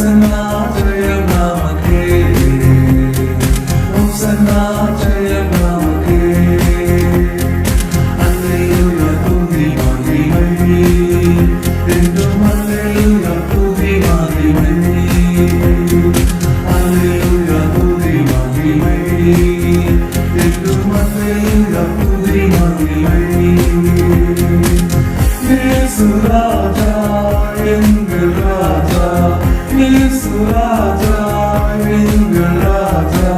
Hosanna Jayam Namake, Hosanna Jayam Namake. Alleluia Tuvi Mahimai, Endum Alleluia Tuvi Mahimai. Alleluia Tuvi Mahimai, Endum Alleluia Tuvi Mahimai. Yesu Raja, எங்கள் ராஜா, இயேசு ராஜா, எங்கள் ராஜா,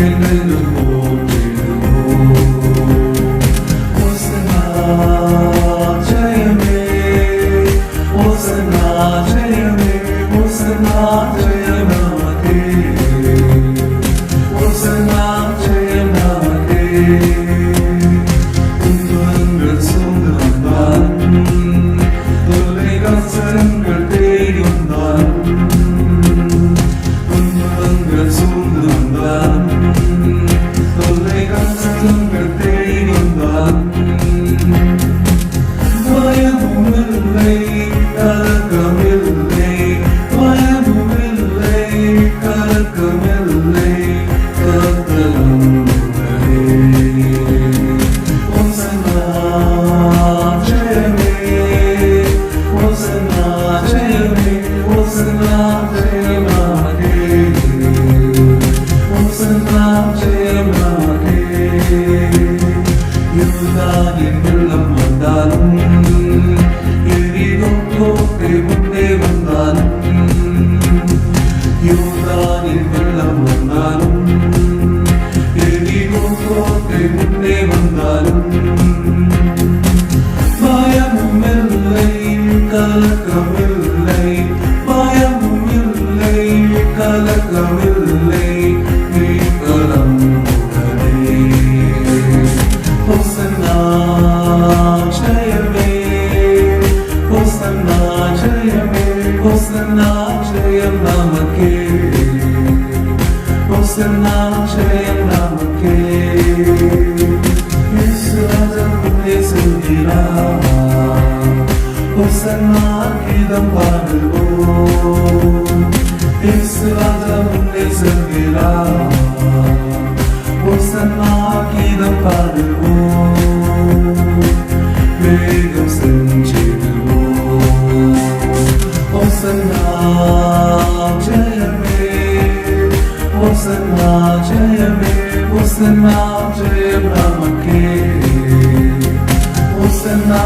என்றென்றும் போற்றிடுவோம். ஹோசன்னா ஜெயமே, ஹோசன்னா ஜெயமே, ஹோசன்னா ஜெயம் நமக்கே, ஹோசன்னா ஜெயம் நமக்கே. துன்பங்கள் சூழ்ந்து வந்தாலும் கசங்கள் தேடி வந்தாலும் துன்பங்கள் சூழ்ந்து வந்தாலும் தொல்லை கசங்கள் தேடி வந்தாலும் பயமும் இல்லை கலக்கமில்லை, பயமும் இல்லை கலக்கமில்லை, கர்த்தரும் உடனே. ஹோசன்னா ஜெயமே, Hosanna Jayame, Hosanna Jayam Namake, Hosanna Jayam Namake. யூதாவின் வெள்ளம் வந்தாலும் எரிகோ கோட்டை முன்னே வந்தாலும், யூதாவின் வெள்ளம் வந்தாலும் எரிகோ கோட்டை முன்னே வந்தாலும் பயமும் இல்லை கலக்கமில்லை, பயமும் இல்லை கலக்கமில்லை, நீக்கலம் உடனே. ஹோசன்னா ஜெயமே, ஹோசன்னா ஜெயமே, ஹோசன்னா ஜெயம் நமக்கே, ஹோசன்னா ஜெயம் நமக்கே. இயேசு ராஜா முன்னே செல்கிறார், ஹோசன்னா கீதம் பாடுவோம். இயேசு ராஜா முன்னே செல்கிறார், ஹோசன்னா கீதம் பாடுவோம். வேகம் சென்றிடுவோம். ஹோசன்னா ஜெயமே, ஹோசன்னா ஜெயமே, ஹோசன்னா ஜெயம் நமக்கே, ஹோசன்னா